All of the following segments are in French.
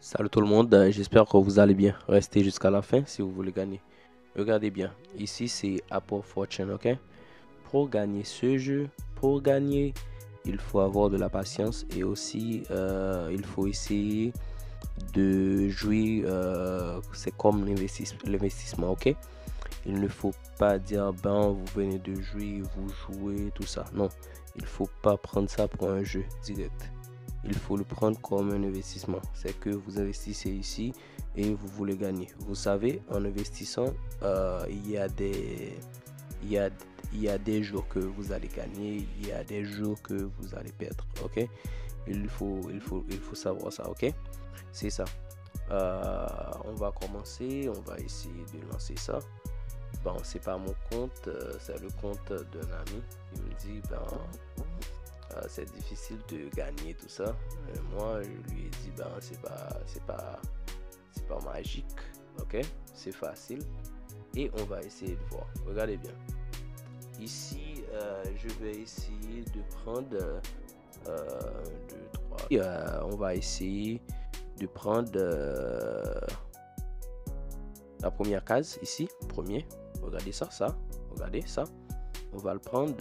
Salut tout le monde, j'espère que vous allez bien. Restez jusqu'à la fin si vous voulez gagner. Regardez bien, ici c'est Apple Fortune, ok? Pour gagner ce jeu, il faut avoir de la patience et aussi il faut essayer de jouer, c'est comme l'investissement, ok? Il ne faut pas dire, ben vous venez de jouer, vous jouez, tout ça. Non, il ne faut pas prendre ça pour un jeu direct. Il faut le prendre comme un investissement. C'est que vous investissez ici et vous voulez gagner. Vous savez, en investissant, il y a des jours que vous allez gagner, il y a des jours que vous allez perdre. Ok? Il faut savoir ça. Ok? C'est ça. On va commencer. On va essayer de lancer ça. Bon, c'est pas mon compte, c'est le compte d'un ami. Il me dit, c'est difficile de gagner tout ça. Moi, je lui ai dit, c'est pas magique, ok? C'est facile et on va essayer de voir. Regardez bien. Ici, je vais essayer de prendre 2, 3. On va essayer de prendre la première case ici, premier. Regardez ça. Regardez ça. On va le prendre.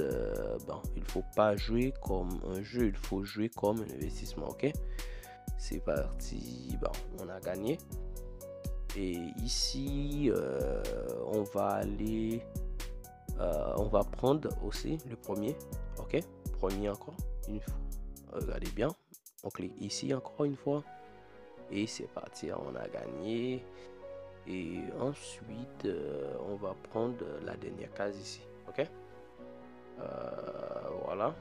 Il faut pas jouer comme un jeu, il faut jouer comme un investissement, ok? C'est parti. Bon, on a gagné. Et ici, on va aller. On va prendre aussi le premier, ok? Premier encore une fois. Regardez bien. On clique ici encore une fois. Et c'est parti. On a gagné. Et ensuite, on va prendre la dernière case ici, ok? Voilà,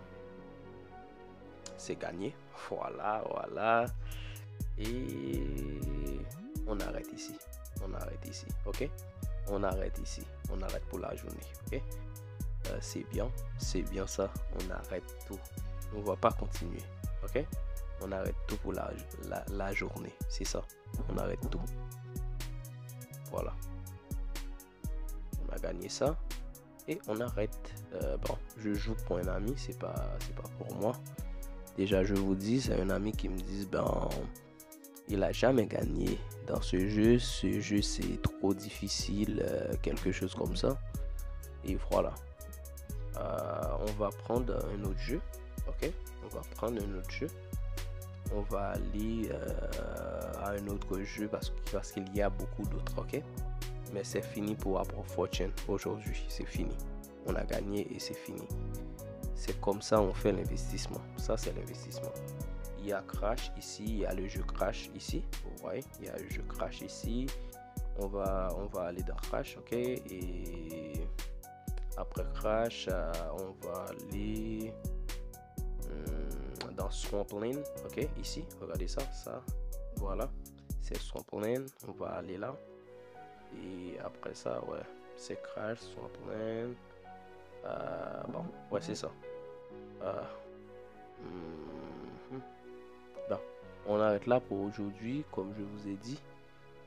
c'est gagné. Voilà. Et on arrête ici. Ok? On arrête ici. On arrête pour la journée. Ok? C'est bien ça. On arrête tout. On va pas continuer. Ok? On arrête tout pour la journée. C'est ça. On arrête tout. Voilà. On a gagné ça. Et on arrête. Je joue pour un ami, c'est pas pour moi. Déjà, je vous dis, c'est un ami qui me dit, il a jamais gagné dans ce jeu. Ce jeu, c'est trop difficile, quelque chose comme ça. Et voilà. On va prendre un autre jeu. Ok? On va prendre un autre jeu. On va aller à un autre jeu parce qu'il y a beaucoup d'autres. Ok? Mais c'est fini pour Apple Fortune aujourd'hui. C'est fini. On a gagné et c'est fini. C'est comme ça on fait l'investissement. Ça, c'est l'investissement. Il y a Crash ici. Il y a le jeu Crash ici. Vous voyez, il y a le jeu Crash ici. On va aller dans Crash. Ok. Et après Crash, on va aller dans Swampland. Ok. Ici. Regardez ça. Voilà. C'est Swampland. On va aller là. Et après ça, ouais, c'est Crash, Swampland. Ouais, c'est ça. On arrête là pour aujourd'hui. Comme je vous ai dit,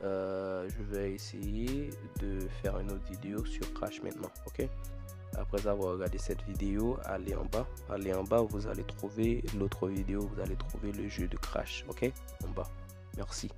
je vais essayer de faire une autre vidéo sur Crash maintenant. Ok? Après avoir regardé cette vidéo, allez en bas, vous allez trouver l'autre vidéo. Vous allez trouver le jeu de Crash. Ok? En bas. Merci.